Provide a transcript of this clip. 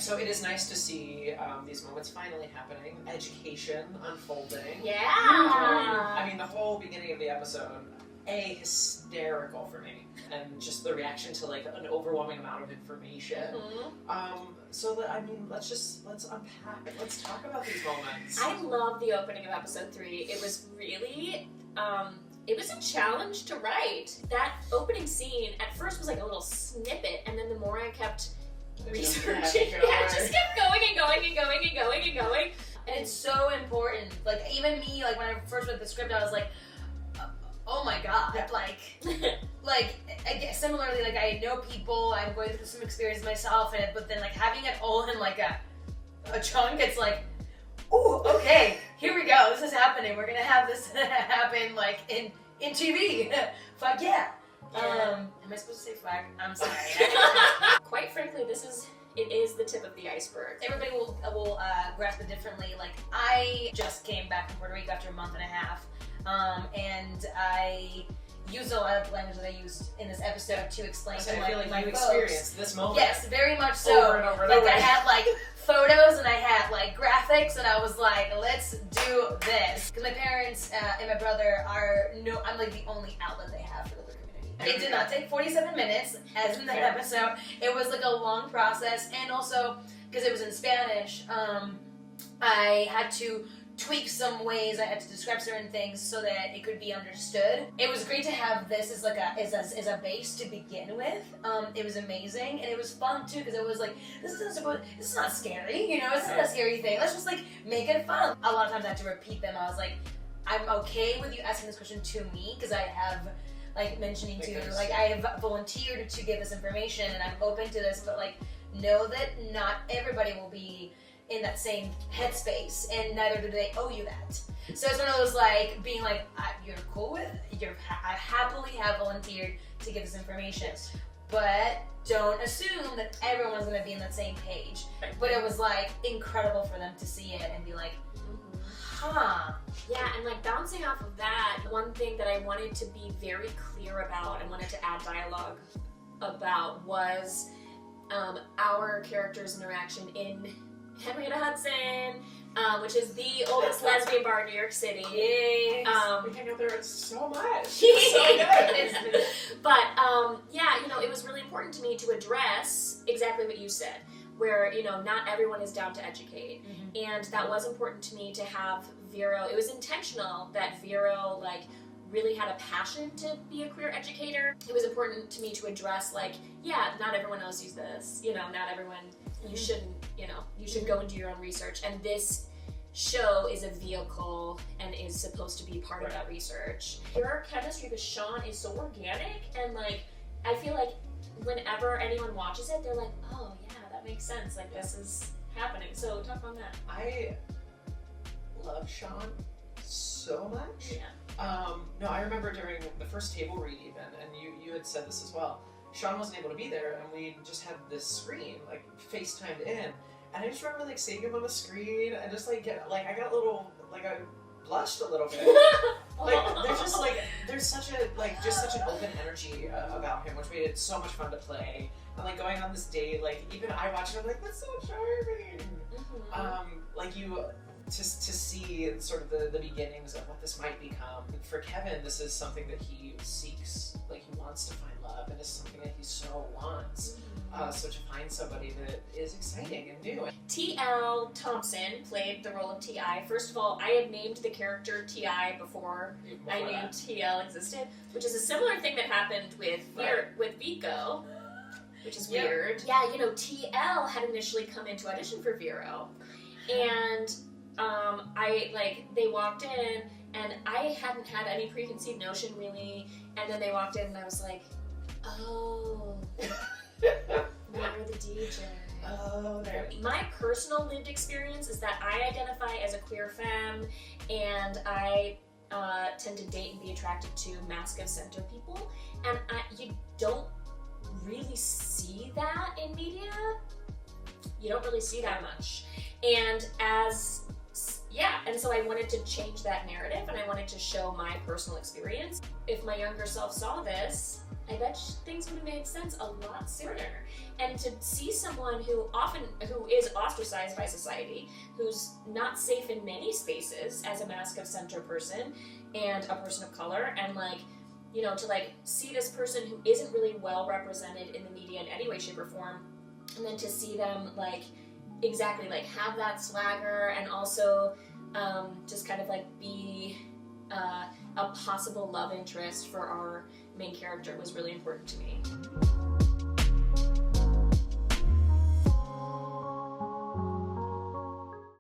So it is nice to see these moments finally happening. Education unfolding. Yeah. I mean, the whole beginning of the episode, hysterical for me, and just the reaction to like an overwhelming amount of information. Let's unpack. Let's talk about these moments. I love the opening of episode 3. It was really, it was a challenge to write. That opening scene at first was like a little snippet, and then the more I kept researching, it just kept going and going and going and going and going. And it's so important. Like, even me, like, when I first read the script, I was like, oh my god, like, similarly, like, I know people, I'm going through some experience myself, but then, like, having it all in, like, a chunk, it's like, ooh, okay, here we go, this is happening, we're gonna have this happen, like, in TV, fuck yeah. Am I supposed to say fuck? I'm sorry. Quite frankly, it is the tip of the iceberg. Everybody will grasp it differently. Like, I just came back from Puerto Rico after a month and a half, and I used a lot of language that I used in this episode to explain to I feel like my you folks. experienced this moment. Yes, very much so. Over and over and like over. I had like photos and I had like graphics, and I was like, let's do this. Because my parents and my brother I'm like the only outlet they have for the queer community. It did not take 47 minutes, as in the episode. It was like a long process, and also because it was in Spanish, I had to tweak some ways. I had to describe certain things so that it could be understood. It was great to have this as like as a base to begin with. It was amazing, and it was fun too, because it was like, this is not scary, you know, it's not a scary thing. Let's just like make it fun. A lot of times I had to repeat them. I was like, I'm okay with you asking this question to me, because I have like mentioning to you, like, I have volunteered to give this information and I'm open to this, but like, know that not everybody will be in that same headspace, and neither do they owe you that. So it's one of those like, being like, you're cool with, I happily have volunteered to give this information, but don't assume that everyone's gonna be on that same page. But it was like incredible for them to see it and be like, Yeah, and like bouncing off of that, one thing that I wanted to be very clear about and wanted to add dialogue about was our character's interaction in Henrietta Hudson, which is the oldest lesbian bar in New York City. Yay! We hang out there so much. It's so good. But yeah, you know, it was really important to me to address exactly what you said, where, you know, not everyone is down to educate. And that was important to me to have Vero. It was intentional that Vero, like, really had a passion to be a queer educator. It was important to me to address, like, yeah, not everyone else uses this. You know, not everyone, you shouldn't, you know, you should go and do your own research. And this show is a vehicle and is supposed to be part of that research. Your chemistry with Shaan is so organic, and like, I feel like whenever anyone watches it, they're like, oh yeah, that makes sense. Like, this is happening. So talk on that. I love Shaan so much. Yeah. No, I remember during the first table read even, and you had said this as well, Shaan wasn't able to be there, and we just had this screen, like, FaceTimed in, and I just remember, like, seeing him on the screen, and just, like, I got a little, like, I blushed a little bit. Like, there's just, like, there's such a, like, just such an open energy about him, which made it so much fun to play. And, like, going on this date, like, even I watched it, I'm like, that's so charming. Like, to see sort of the beginnings of what this might become. For Kevin, this is something that he seeks, like, he wants to find love, and it's something that he so wants. So to find somebody that is exciting and new. T.L. Thompson played the role of T.I. First of all, I had named the character T.I. before I knew T.L. existed, which is a similar thing that happened with Vico, which is weird. Yeah, you know, T.L. had initially come in to audition for Vero, and they walked in, and I hadn't had any preconceived notion really, and then they walked in and I was like, oh, you're the DJ. Oh, there. My personal lived experience is that I identify as a queer femme, and I tend to date and be attracted to masc of center people, and you don't really see that in media. You don't really see that much. And and so I wanted to change that narrative, and I wanted to show my personal experience. If my younger self saw this, I bet things would have made sense a lot sooner. And to see someone who is ostracized by society, who's not safe in many spaces as a masc of center person and a person of color, and like, you know, to like see this person who isn't really well represented in the media in any way, shape, or form, and then to see them like exactly like have that swagger and also just kind of like be a possible love interest for our main character was really important to me.